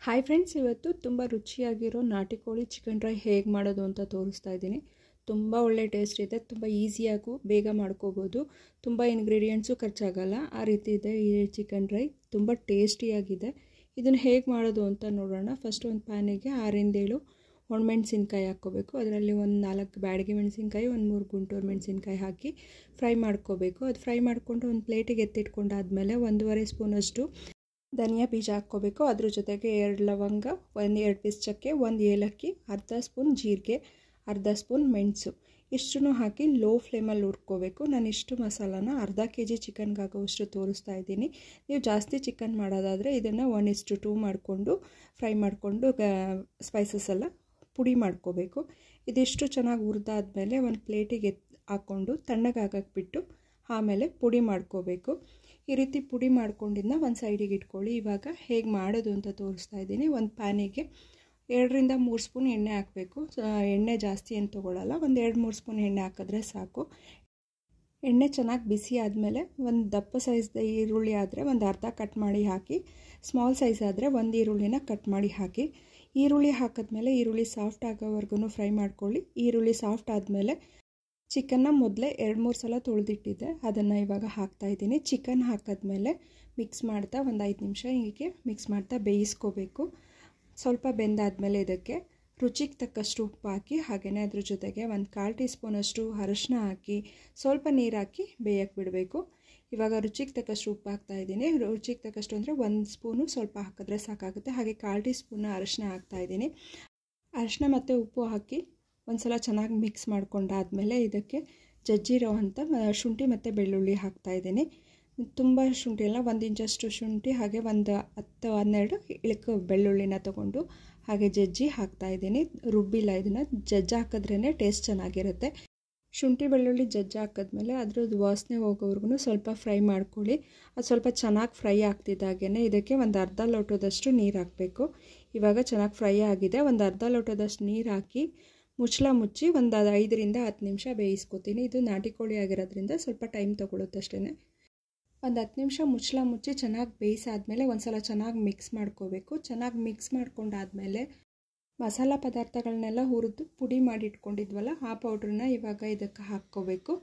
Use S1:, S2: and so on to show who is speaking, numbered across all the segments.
S1: Hi friends, ಇವತ್ತು ತುಂಬ ರುಚಿಯಾಗಿರೋ ನಾಟಿ ಕೋಳಿ ಚಿಕನ್ ಡ್ರೈ ಹೇಗೆ ಮಾಡೋದು ಅಂತ ತೋರಿಸ್ತಾ ಇದ್ದೀನಿ. ತುಂಬ ಒಳ್ಳೆ ಟೇಸ್ಟ್ ಇದೆ, ತುಂಬ ಈಸಿಯಾಗೂ ಬೇಗ ಮಾಡ್ಕೋಬೋದು, ತುಂಬ ಇಂಗ್ರೀಡಿಯೆಂಟ್ಸು ಖರ್ಚಾಗಲ್ಲ. ಆ ರೀತಿ ಇದೆ ಈ ಚಿಕನ್ ಡ್ರೈ, ತುಂಬ ಟೇಸ್ಟಿಯಾಗಿದೆ. ಇದನ್ನು ಹೇಗೆ ಮಾಡೋದು ಅಂತ ನೋಡೋಣ. ಫಸ್ಟ್ ಒಂದು ಪ್ಯಾನಿಗೆ 6-7 ಒಣಮೆಣಸಿನ್ಕಾಯಿ ಹಾಕ್ಕೋಬೇಕು. ಅದರಲ್ಲಿ ಒಂದು 4 ಬ್ಯಾಡಗಿ ಮೆಣಸಿನ್ಕಾಯಿ, ಒಂದು 3 ಗುಂಟೂರು ಮೆಣಸಿನ್ಕಾಯಿ ಹಾಕಿ ಫ್ರೈ ಮಾಡ್ಕೋಬೇಕು. ಅದು ಫ್ರೈ ಮಾಡಿಕೊಂಡು ಒಂದು ಪ್ಲೇಟಿಗೆ ಎತ್ತಿಟ್ಕೊಂಡಾದಮೇಲೆ 1.5 ಸ್ಪೂನಷ್ಟು ಧನಿಯಾ ಬೀಜ ಹಾಕ್ಕೋಬೇಕು. ಅದ್ರ ಜೊತೆಗೆ 2 ಲವಂಗ, 2 ಪೀಸ್ ಚಕ್ಕೆ, 1 ಏಲಕ್ಕಿ, ಅರ್ಧ ಸ್ಪೂನ್ ಜೀರಿಗೆ, ಅರ್ಧ ಸ್ಪೂನ್ ಮೆಣಸು, ಇಷ್ಟನ್ನು ಹಾಕಿ ಲೋ ಫ್ಲೇಮಲ್ಲಿ ಹುರ್ಕೋಬೇಕು. ನಾನು ಇಷ್ಟು ಮಸಾಲಾನ ಅರ್ಧ kg ಚಿಕನ್ಗೆ ಆಗೋವಷ್ಟು ತೋರಿಸ್ತಾ ಇದ್ದೀನಿ. ನೀವು ಜಾಸ್ತಿ ಚಿಕನ್ ಮಾಡೋದಾದರೆ ಇದನ್ನು 1:2 ಮಾಡಿಕೊಂಡು ಫ್ರೈ ಮಾಡಿಕೊಂಡು ಸ್ಪೈಸಸ್ ಎಲ್ಲ ಪುಡಿ ಮಾಡ್ಕೋಬೇಕು. ಇದಿಷ್ಟು ಚೆನ್ನಾಗಿ ಹುರಿದಾದ್ಮೇಲೆ ಒಂದು ಪ್ಲೇಟಿಗೆ ಹಾಕ್ಕೊಂಡು ತಣ್ಣಗಾಗಕ್ಕೆ ಬಿಟ್ಟು ಆಮೇಲೆ ಪುಡಿ ಮಾಡ್ಕೋಬೇಕು. ಈ ರೀತಿ ಪುಡಿ ಮಾಡ್ಕೊಂಡಿದ್ದನ್ನ ಒಂದು ಸೈಡಿಗೆ ಇಟ್ಕೊಳ್ಳಿ. ಇವಾಗ ಹೇಗೆ ಮಾಡೋದು ಅಂತ ತೋರಿಸ್ತಾ ಇದ್ದೀನಿ. ಒಂದು ಪ್ಯಾನಿಗೆ 2-3 ಸ್ಪೂನ್ ಎಣ್ಣೆ ಹಾಕಬೇಕು. ಎಣ್ಣೆ ಜಾಸ್ತಿ ಏನು ತೊಗೊಳ್ಳಲ್ಲ, ಒಂದು 2-3 ಸ್ಪೂನ್ ಎಣ್ಣೆ ಹಾಕಿದ್ರೆ ಸಾಕು. ಎಣ್ಣೆ ಚೆನ್ನಾಗಿ ಬಿಸಿ ಆದಮೇಲೆ ಒಂದು ದಪ್ಪ ಸೈಜ್ದ ಈರುಳ್ಳಿ ಆದರೆ ಒಂದು ಅರ್ಧ ಕಟ್ ಮಾಡಿ ಹಾಕಿ, ಸ್ಮಾಲ್ ಸೈಜ್ ಆದರೆ ಒಂದು ಈರುಳ್ಳಿನ ಕಟ್ ಮಾಡಿ ಹಾಕಿ. ಈರುಳ್ಳಿ ಹಾಕಿದ್ಮೇಲೆ ಈರುಳ್ಳಿ ಸಾಫ್ಟ್ ಆಗೋವರೆಗೂ ಫ್ರೈ ಮಾಡ್ಕೊಳ್ಳಿ. ಈರುಳ್ಳಿ ಸಾಫ್ಟ್ ಆದಮೇಲೆ ಚಿಕನ್ನ ಮೊದಲೇ 2-3 ಸಲ ತೊಳೆದಿಟ್ಟಿದ್ದೆ, ಅದನ್ನು ಇವಾಗ ಹಾಕ್ತಾಯಿದ್ದೀನಿ. ಚಿಕನ್ ಹಾಕಿದ್ಮೇಲೆ ಮಿಕ್ಸ್ ಮಾಡ್ತಾ ಒಂದು 5 ನಿಮಿಷ ಹೀಗೆ ಮಿಕ್ಸ್ ಮಾಡ್ತಾ ಬೇಯಿಸ್ಕೋಬೇಕು. ಸ್ವಲ್ಪ ಬೆಂದಾದಮೇಲೆ ಇದಕ್ಕೆ ರುಚಿಗೆ ತಕ್ಕಷ್ಟು ಉಪ್ಪು ಹಾಕಿ, ಹಾಗೆಯೇ ಅದ್ರ ಜೊತೆಗೆ ಒಂದು 1/4 ಟೀ ಸ್ಪೂನಷ್ಟು ಅರಿಶಿನ ಹಾಕಿ ಸ್ವಲ್ಪ ನೀರು ಹಾಕಿ ಬೇಯಕ್ಕೆ ಬಿಡಬೇಕು. ಇವಾಗ ರುಚಿಗೆ ತಕ್ಕಷ್ಟು ಉಪ್ಪು ಹಾಕ್ತಾಯಿದ್ದೀನಿ. ರುಚಿಗೆ ತಕ್ಕಷ್ಟು ಅಂದರೆ 1 ಸ್ಪೂನು ಸ್ವಲ್ಪ ಹಾಕಿದ್ರೆ ಸಾಕಾಗುತ್ತೆ. ಹಾಗೆ 1/4 ಟೀ ಸ್ಪೂನ್ ಅರಿಶಿನ ಹಾಕ್ತಾಯಿದ್ದೀನಿ. ಅರಿಶಿನ ಮತ್ತು ಉಪ್ಪು ಹಾಕಿ ಒಂದು ಸಲ ಚೆನ್ನಾಗಿ ಮಿಕ್ಸ್ ಮಾಡ್ಕೊಂಡಾದಮೇಲೆ ಇದಕ್ಕೆ ಜಜ್ಜಿರೋ ಅಂಥ ಶುಂಠಿ ಮತ್ತು ಬೆಳ್ಳುಳ್ಳಿ ಹಾಕ್ತಾಯಿದ್ದೀನಿ. ತುಂಬ ಶುಂಠಿ ಎಲ್ಲ, 1 ಇಂಚಷ್ಟು ಶುಂಠಿ, ಹಾಗೆ ಒಂದು 10-12 ಇಳಕು ಬೆಳ್ಳುಳ್ಳಿನ ತೊಗೊಂಡು ಹಾಗೆ ಜಜ್ಜಿ ಹಾಕ್ತಾಯಿದ್ದೀನಿ. ರುಬ್ಬಿಲ್ಲ, ಇದನ್ನು ಜಜ್ಜಿ ಹಾಕಿದ್ರೇ ಟೇಸ್ಟ್ ಚೆನ್ನಾಗಿರುತ್ತೆ. ಶುಂಠಿ ಬೆಳ್ಳುಳ್ಳಿ ಜಜ್ಜಿ ಹಾಕಿದ್ಮೇಲೆ ಅದ್ರದ್ದು ವಾಸನೆ ಹೋಗೋವರೆಗೂ ಸ್ವಲ್ಪ ಫ್ರೈ ಮಾಡ್ಕೊಳ್ಳಿ. ಅದು ಸ್ವಲ್ಪ ಚೆನ್ನಾಗಿ ಫ್ರೈ ಆಗ್ತಿದ್ದಾಗೇ ಇದಕ್ಕೆ ಒಂದು ಅರ್ಧ ಲೋಟದಷ್ಟು ನೀರು ಹಾಕಬೇಕು. ಇವಾಗ ಚೆನ್ನಾಗಿ ಫ್ರೈ ಆಗಿದೆ. ಒಂದು ಅರ್ಧ ಲೋಟದಷ್ಟು ನೀರು ಹಾಕಿ ಮುಚ್ಚಳ ಮುಚ್ಚಿ ಒಂದು 5-10 ನಿಮಿಷ ಬೇಯಿಸ್ಕೊತೀನಿ. ಇದು ನಾಟಿ ಕೋಳಿ ಆಗಿರೋದ್ರಿಂದ ಸ್ವಲ್ಪ ಟೈಮ್ ತೊಗೊಳುತ್ತೆ ಅಷ್ಟೇ. ಒಂದು 10 ನಿಮಿಷ ಮುಚ್ಚಳ ಮುಚ್ಚಿ ಚೆನ್ನಾಗಿ ಬೇಯಿಸಾದ್ಮೇಲೆ ಒಂದು ಸಲ ಚೆನ್ನಾಗಿ ಮಿಕ್ಸ್ ಮಾಡ್ಕೋಬೇಕು. ಚೆನ್ನಾಗಿ ಮಿಕ್ಸ್ ಮಾಡ್ಕೊಂಡಾದಮೇಲೆ ಮಸಾಲ ಪದಾರ್ಥಗಳನ್ನೆಲ್ಲ ಹುರಿದು ಪುಡಿ ಮಾಡಿ ಇಟ್ಕೊಂಡಿದ್ವಲ್ಲ, ಆ ಪೌಡ್ರನ್ನ ಇವಾಗ ಇದಕ್ಕೆ ಹಾಕ್ಕೋಬೇಕು.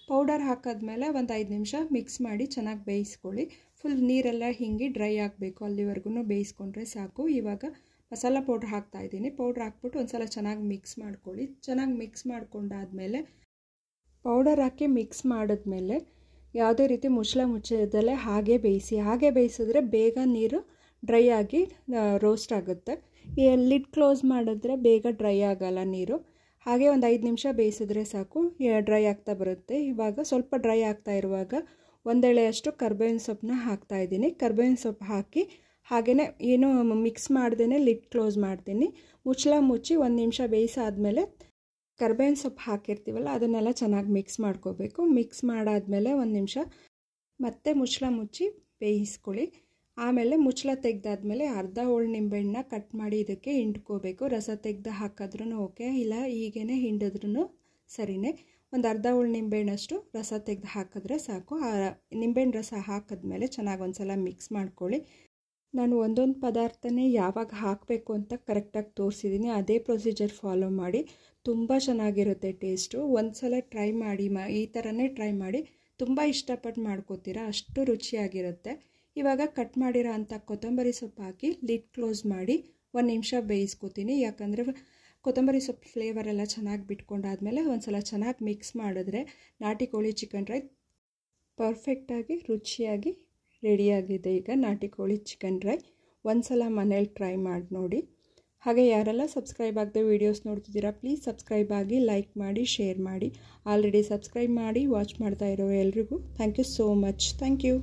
S1: ಪೌಡರ್ ಹಾಕಿದ್ಮೇಲೆ ಒಂದು 5 ನಿಮಿಷ ಮಿಕ್ಸ್ ಮಾಡಿ ಚೆನ್ನಾಗಿ ಬೇಯಿಸ್ಕೊಳ್ಳಿ. ಫುಲ್ ನೀರೆಲ್ಲ ಹಿಂಗೆ ಡ್ರೈ ಆಗಬೇಕು, ಅಲ್ಲಿವರೆಗೂ ಬೇಯಿಸ್ಕೊಂಡ್ರೆ ಸಾಕು. ಇವಾಗ ಮಸಾಲ ಪೌಡ್ರ್ ಹಾಕ್ತಾಯಿದ್ದೀನಿ. ಪೌಡ್ರ್ ಹಾಕ್ಬಿಟ್ಟು ಒಂದು ಸಲ ಚೆನ್ನಾಗಿ ಮಿಕ್ಸ್ ಮಾಡ್ಕೊಳ್ಳಿ. ಚೆನ್ನಾಗಿ ಮಿಕ್ಸ್ ಮಾಡ್ಕೊಂಡಾದಮೇಲೆ ಪೌಡರ್ ಹಾಕಿ ಮಿಕ್ಸ್ ಮಾಡಿದ್ಮೇಲೆ ಯಾವುದೇ ರೀತಿ ಮುಚ್ಚಳ ಮುಚ್ಚದಲ್ಲೇ ಹಾಗೆ ಬೇಯಿಸಿ. ಹಾಗೆ ಬೇಯಿಸಿದ್ರೆ ಬೇಗ ನೀರು ಡ್ರೈ ಆಗಿ ರೋಸ್ಟ್ ಆಗುತ್ತೆ. ಲಿಡ್ ಕ್ಲೋಸ್ ಮಾಡಿದ್ರೆ ಬೇಗ ಡ್ರೈ ಆಗಲ್ಲ ನೀರು. ಹಾಗೆ ಒಂದು 5 ನಿಮಿಷ ಬೇಯಿಸಿದ್ರೆ ಸಾಕು, ಡ್ರೈ ಆಗ್ತಾ ಬರುತ್ತೆ. ಇವಾಗ ಸ್ವಲ್ಪ ಡ್ರೈ ಆಗ್ತಾ ಇರುವಾಗ 1 ಎಳೆಯಷ್ಟು ಕರ್ಬೇವಿನ ಸೊಪ್ಪನ್ನ ಹಾಕ್ತಾಯಿದ್ದೀನಿ. ಕರ್ಬೇವಿನ ಸೊಪ್ಪು ಹಾಕಿ ಹಾಗೆಯೇ ಏನು ಮಿಕ್ಸ್ ಮಾಡ್ದೇ ಲಿಡ್ ಕ್ಲೋಸ್ ಮಾಡ್ತೀನಿ. ಮುಚ್ಚಳ ಮುಚ್ಚಿ 1 ನಿಮಿಷ ಬೇಯಿಸಾದ್ಮೇಲೆ ಕರ್ಬೇವಿನ ಸೊಪ್ಪು ಹಾಕಿರ್ತೀವಲ್ಲ ಅದನ್ನೆಲ್ಲ ಚೆನ್ನಾಗಿ ಮಿಕ್ಸ್ ಮಾಡ್ಕೋಬೇಕು. ಮಿಕ್ಸ್ ಮಾಡಾದಮೇಲೆ 1 ನಿಮಿಷ ಮತ್ತೆ ಮುಚ್ಚಳ ಮುಚ್ಚಿ ಬೇಯಿಸ್ಕೊಳ್ಳಿ. ಆಮೇಲೆ ಮುಚ್ಚಳ ತೆಗೆದಾದ್ಮೇಲೆ ಅರ್ಧ ಹೋಳು ನಿಂಬೆಹಣ್ಣನ್ನ ಕಟ್ ಮಾಡಿ ಇದಕ್ಕೆ ಹಿಂಡ್ಕೋಬೇಕು. ರಸ ತೆಗೆದು ಹಾಕಿದ್ರೂ ಓಕೆ, ಇಲ್ಲ ಹೀಗೇ ಹಿಂಡಿದ್ರೂ ಸರಿಯೇ. ಒಂದು ಅರ್ಧ ಹೋಳು ನಿಂಬೆಹಣ್ಣಷ್ಟು ರಸ ತೆಗೆದು ಹಾಕಿದ್ರೆ ಸಾಕು. ಆ ನಿಂಬೆಹಣ್ಣು ರಸ ಹಾಕಿದ್ಮೇಲೆ ಚೆನ್ನಾಗಿ ಒಂದು ಸಲ ಮಿಕ್ಸ್ ಮಾಡ್ಕೊಳ್ಳಿ. ನಾನು ಒಂದೊಂದು ಪದಾರ್ಥನೇ ಯಾವಾಗ ಹಾಕಬೇಕು ಅಂತ ಕರೆಕ್ಟಾಗಿ ತೋರಿಸಿದ್ದೀನಿ. ಅದೇ ಪ್ರೊಸೀಜರ್ ಫಾಲೋ ಮಾಡಿ, ತುಂಬ ಚೆನ್ನಾಗಿರುತ್ತೆ ಟೇಸ್ಟು. ಒಂದು ಸಲ ಟ್ರೈ ಮಾಡಿ, ಈ ಥರನೇ ಟ್ರೈ ಮಾಡಿ, ತುಂಬ ಇಷ್ಟಪಟ್ಟು ಮಾಡ್ಕೋತೀರಾ, ಅಷ್ಟು ರುಚಿಯಾಗಿರುತ್ತೆ. ಇವಾಗ ಕಟ್ ಮಾಡಿರೋ ಅಂಥ ಕೊತ್ತಂಬರಿ ಸೊಪ್ಪು ಹಾಕಿ ಲಿಡ್ ಕ್ಲೋಸ್ ಮಾಡಿ 1 ನಿಮಿಷ ಬೇಯಿಸ್ಕೊತೀನಿ. ಯಾಕಂದರೆ ಕೊತ್ತಂಬರಿ ಸೊಪ್ಪು ಫ್ಲೇವರ್ ಎಲ್ಲ ಚೆನ್ನಾಗಿ ಬಿಟ್ಕೊಂಡಾದ್ಮೇಲೆ ಒಂದು ಸಲ ಚೆನ್ನಾಗಿ ಮಿಕ್ಸ್ ಮಾಡಿದ್ರೆ ನಾಟಿ ಕೋಳಿ ಚಿಕನ್ ಡ್ರೈ ಪರ್ಫೆಕ್ಟಾಗಿ ರುಚಿಯಾಗಿ ರೆಡಿಯಾಗಿದೆ. ಈಗ ನಾಟಿ ಕೋಳಿ ಚಿಕನ್ ಡ್ರೈ ಒಂದು ಸಲ ಮನೇಲಿ ಟ್ರೈ ಮಾಡಿ ನೋಡಿ. ಹಾಗೆ ಯಾರೆಲ್ಲ ಸಬ್ಸ್ಕ್ರೈಬ್ ಆಗದೆ ವೀಡಿಯೋಸ್ ನೋಡ್ತಿದ್ದೀರಾ, ಪ್ಲೀಸ್ ಸಬ್ಸ್ಕ್ರೈಬ್ ಆಗಿ, ಲೈಕ್ ಮಾಡಿ, ಶೇರ್ ಮಾಡಿ. ಆಲ್ರೆಡಿ ಸಬ್ಸ್ಕ್ರೈಬ್ ಮಾಡಿ ವಾಚ್ ಮಾಡ್ತಾ ಇರೋ ಎಲ್ರಿಗೂ thank you so much. Thank you.